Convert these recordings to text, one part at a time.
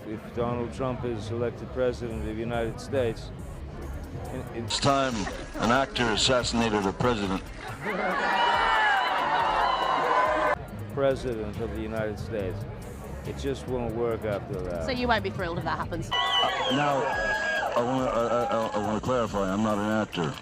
if Donald Trump is elected president of the United States. It's time an actor assassinated a president. President of the United States. It just won't work after that. So you won't be thrilled if that happens? Now, I want to clarify, I'm not an actor.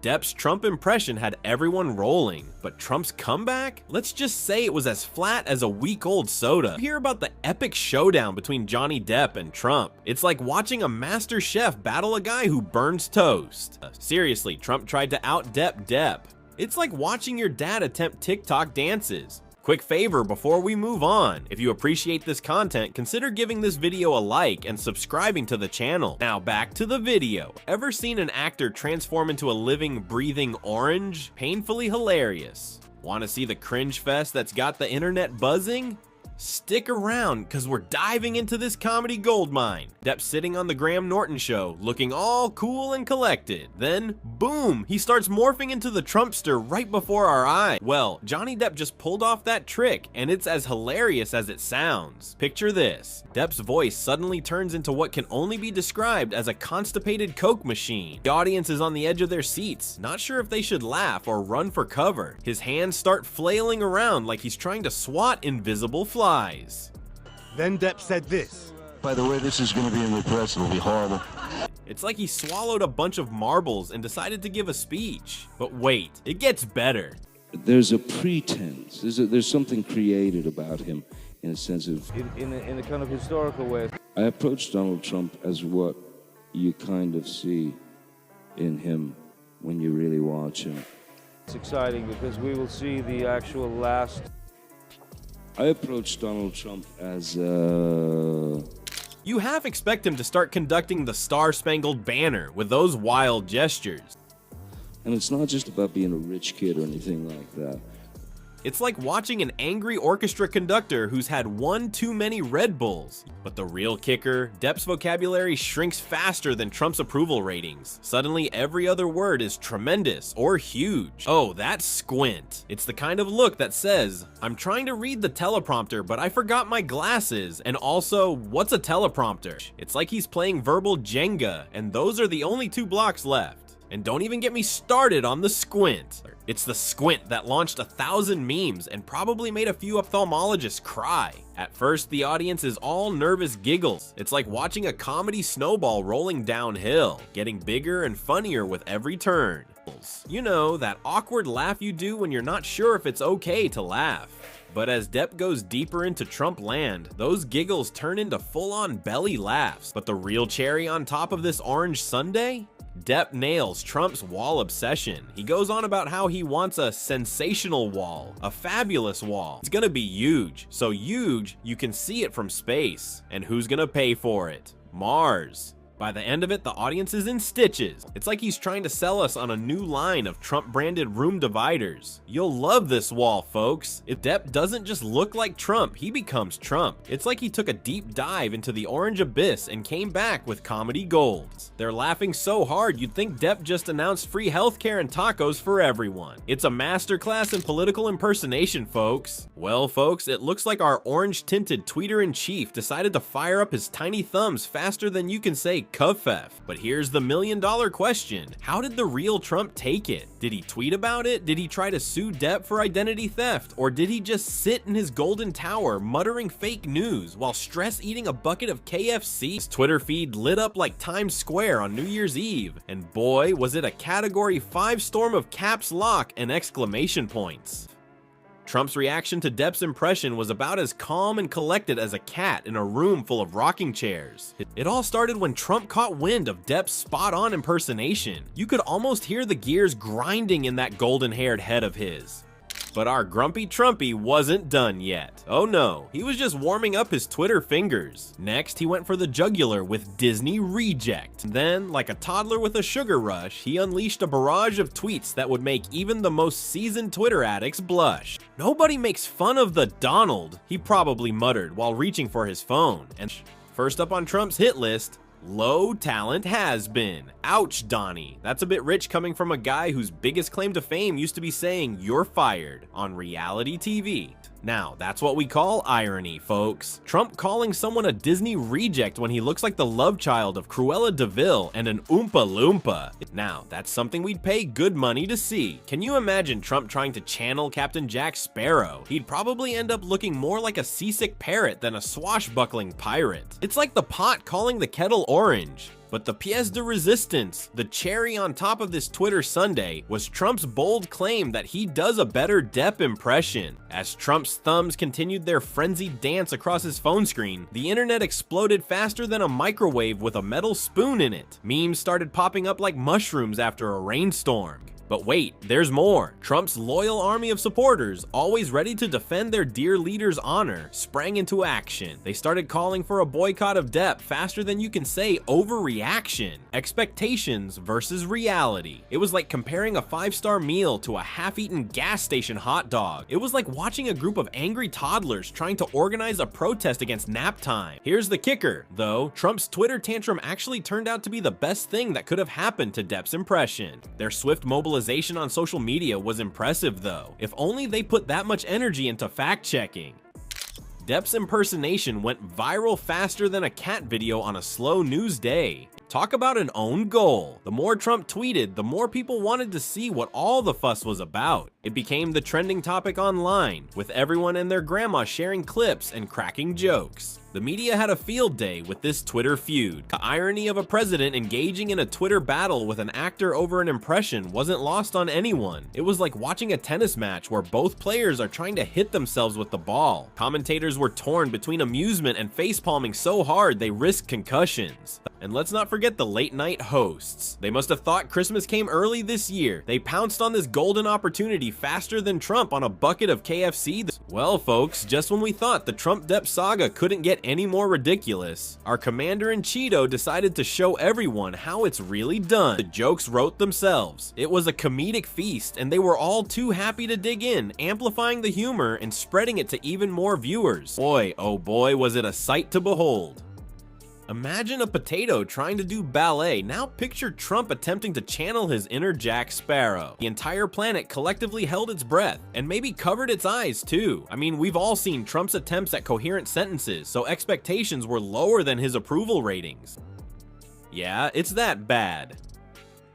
Depp's Trump impression had everyone rolling, but Trump's comeback? Let's just say it was as flat as a week-old soda. You hear about the epic showdown between Johnny Depp and Trump. It's like watching a master chef battle a guy who burns toast. Seriously, Trump tried to out-Depp Depp. It's like watching your dad attempt TikTok dances. Quick favor before we move on, if you appreciate this content, consider giving this video a like and subscribing to the channel. Now back to the video. Ever seen an actor transform into a living, breathing orange? Painfully hilarious. Want to see the cringe fest that's got the internet buzzing? Stick around, cause we're diving into this comedy goldmine. Depp sitting on the Graham Norton Show, looking all cool and collected. Then, boom, he starts morphing into the Trumpster right before our eyes. Well, Johnny Depp just pulled off that trick, and it's as hilarious as it sounds. Picture this. Depp's voice suddenly turns into what can only be described as a constipated Coke machine. The audience is on the edge of their seats, not sure if they should laugh or run for cover. His hands start flailing around like he's trying to swat invisible flies. Then Depp said this. By the way, this is going to be in the press. It'll be horrible. It's like he swallowed a bunch of marbles and decided to give a speech. But wait, it gets better. There's a pretense. There's something created about him in a sense of... In a kind of historical way. I approach Donald Trump as what you kind of see in him when you really watch him. It's exciting because we will see the actual last... I approach Donald Trump as You half expect him to start conducting the Star-Spangled Banner with those wild gestures. And it's not just about being a rich kid or anything like that. It's like watching an angry orchestra conductor who's had one too many Red Bulls. But the real kicker, Depp's vocabulary shrinks faster than Trump's approval ratings. Suddenly, every other word is tremendous or huge. Oh, that's squint. It's the kind of look that says, I'm trying to read the teleprompter, but I forgot my glasses. And also, what's a teleprompter? It's like he's playing verbal Jenga, and those are the only 2 blocks left. And don't even get me started on the squint. It's the squint that launched 1,000 memes and probably made a few ophthalmologists cry. At first, the audience is all nervous giggles. It's like watching a comedy snowball rolling downhill, getting bigger and funnier with every turn. You know, that awkward laugh you do when you're not sure if it's okay to laugh. But as Depp goes deeper into Trump land, those giggles turn into full-on belly laughs. But the real cherry on top of this orange sundae? Depp nails Trump's wall obsession. He goes on about how he wants a sensational wall, a fabulous wall. It's gonna be huge, so huge you can see it from space. And who's gonna pay for it? Mars. By the end of it, the audience is in stitches. It's like he's trying to sell us on a new line of Trump-branded room dividers. You'll love this wall, folks. If Depp doesn't just look like Trump, he becomes Trump. It's like he took a deep dive into the orange abyss and came back with comedy gold. They're laughing so hard you'd think Depp just announced free healthcare and tacos for everyone. It's a masterclass in political impersonation, folks. Well, folks, it looks like our orange-tinted tweeter-in-chief decided to fire up his tiny thumbs faster than you can say Kufef. But here's the million-dollar question. How did the real Trump take it? Did he tweet about it? Did he try to sue Depp for identity theft? Or did he just sit in his golden tower muttering fake news while stress-eating a bucket of KFC? His Twitter feed lit up like Times Square on New Year's Eve. And boy, was it a Category 5 storm of caps lock and exclamation points. Trump's reaction to Depp's impression was about as calm and collected as a cat in a room full of rocking chairs. It all started when Trump caught wind of Depp's spot-on impersonation. You could almost hear the gears grinding in that golden-haired head of his. But our grumpy Trumpy wasn't done yet. Oh no, he was just warming up his Twitter fingers. Next, he went for the jugular with Disney Reject. Then, like a toddler with a sugar rush, he unleashed a barrage of tweets that would make even the most seasoned Twitter addicts blush. Nobody makes fun of the Donald, he probably muttered while reaching for his phone. And first up on Trump's hit list, low talent has been. Ouch, Donnie. That's a bit rich coming from a guy whose biggest claim to fame used to be saying, "You're fired," on reality TV. Now, that's what we call irony, folks. Trump calling someone a Disney reject when he looks like the love child of Cruella de Vil and an Oompa Loompa. Now, that's something we'd pay good money to see. Can you imagine Trump trying to channel Captain Jack Sparrow? He'd probably end up looking more like a seasick parrot than a swashbuckling pirate. It's like the pot calling the kettle orange. But the pièce de résistance, the cherry on top of this Twitter Sunday, was Trump's bold claim that he does a better Depp impression. As Trump's thumbs continued their frenzied dance across his phone screen, the internet exploded faster than a microwave with a metal spoon in it. Memes started popping up like mushrooms after a rainstorm. But wait, there's more. Trump's loyal army of supporters, always ready to defend their dear leader's honor, sprang into action. They started calling for a boycott of Depp faster than you can say overreaction. Expectations versus reality. It was like comparing a 5-star meal to a half-eaten gas station hot dog. It was like watching a group of angry toddlers trying to organize a protest against nap time. Here's the kicker, though. Trump's Twitter tantrum actually turned out to be the best thing that could have happened to Depp's impression. Their swift mobilization on social media was impressive though. If only they put that much energy into fact-checking. Depp's impersonation went viral faster than a cat video on a slow news day. Talk about an own goal. The more Trump tweeted, the more people wanted to see what all the fuss was about. It became the trending topic online, with everyone and their grandma sharing clips and cracking jokes. The media had a field day with this Twitter feud. The irony of a president engaging in a Twitter battle with an actor over an impression wasn't lost on anyone. It was like watching a tennis match where both players are trying to hit themselves with the ball. Commentators were torn between amusement and facepalming so hard they risked concussions. And let's not forget the late night hosts. They must have thought Christmas came early this year. They pounced on this golden opportunity faster than Trump on a bucket of KFC. Well, folks, just when we thought the Trump-Depp saga couldn't get any more ridiculous, our commander-in-Cheeto decided to show everyone how it's really done. The jokes wrote themselves. It was a comedic feast, and they were all too happy to dig in, amplifying the humor and spreading it to even more viewers. Boy, oh boy, was it a sight to behold. Imagine a potato trying to do ballet. Now picture Trump attempting to channel his inner Jack Sparrow. The entire planet collectively held its breath, and maybe covered its eyes too. I mean, we've all seen Trump's attempts at coherent sentences, so expectations were lower than his approval ratings. Yeah, it's that bad.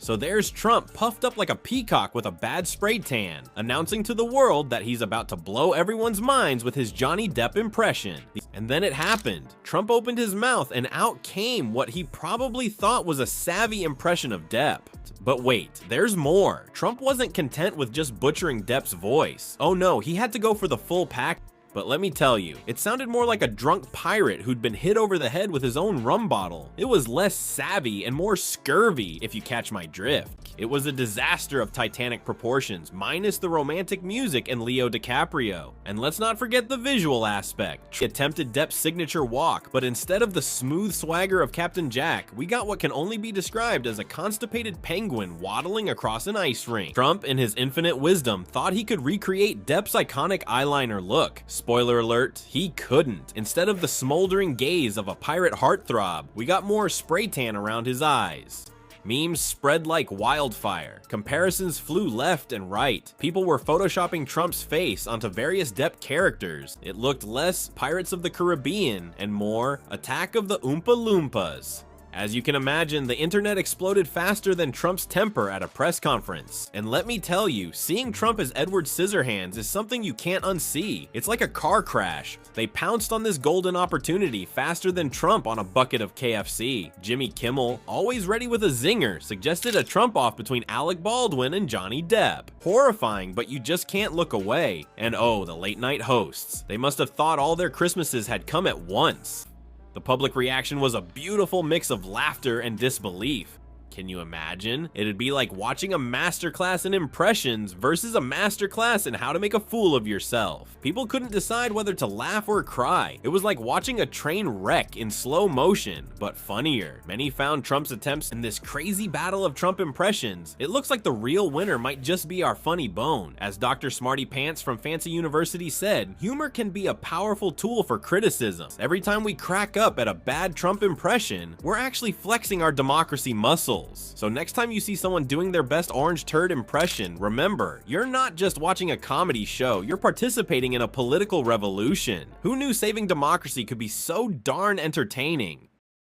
So there's Trump puffed up like a peacock with a bad spray tan, announcing to the world that he's about to blow everyone's minds with his Johnny Depp impression. And then it happened. Trump opened his mouth and out came what he probably thought was a savvy impression of Depp. But wait, there's more. Trump wasn't content with just butchering Depp's voice. Oh no, he had to go for the full pack. But let me tell you, it sounded more like a drunk pirate who'd been hit over the head with his own rum bottle. It was less savvy and more scurvy, if you catch my drift. It was a disaster of Titanic proportions, minus the romantic music and Leo DiCaprio. And let's not forget the visual aspect. He attempted Depp's signature walk, but instead of the smooth swagger of Captain Jack, we got what can only be described as a constipated penguin waddling across an ice rink. Trump, in his infinite wisdom, thought he could recreate Depp's iconic eyeliner look. Spoiler alert, he couldn't. Instead of the smoldering gaze of a pirate heartthrob, we got more spray tan around his eyes. Memes spread like wildfire. Comparisons flew left and right. People were photoshopping Trump's face onto various Depp characters. It looked less Pirates of the Caribbean and more Attack of the Oompa Loompas. As you can imagine, the internet exploded faster than Trump's temper at a press conference. And let me tell you, seeing Trump as Edward Scissorhands is something you can't unsee. It's like a car crash. They pounced on this golden opportunity faster than Trump on a bucket of KFC. Jimmy Kimmel, always ready with a zinger, suggested a Trump off between Alec Baldwin and Johnny Depp. Horrifying, but you just can't look away. And oh, the late night hosts. They must have thought all their Christmases had come at once. The public reaction was a beautiful mix of laughter and disbelief. Can you imagine? It'd be like watching a masterclass in impressions versus a masterclass in how to make a fool of yourself. People couldn't decide whether to laugh or cry. It was like watching a train wreck in slow motion, but funnier. Many found Trump's attempts in this crazy battle of Trump impressions. It looks like the real winner might just be our funny bone. As Dr. Smarty Pants from Fancy University said, humor can be a powerful tool for criticism. Every time we crack up at a bad Trump impression, we're actually flexing our democracy muscle. levels. So next time you see someone doing their best orange turd impression, remember, you're not just watching a comedy show, you're participating in a political revolution. Who knew saving democracy could be so darn entertaining?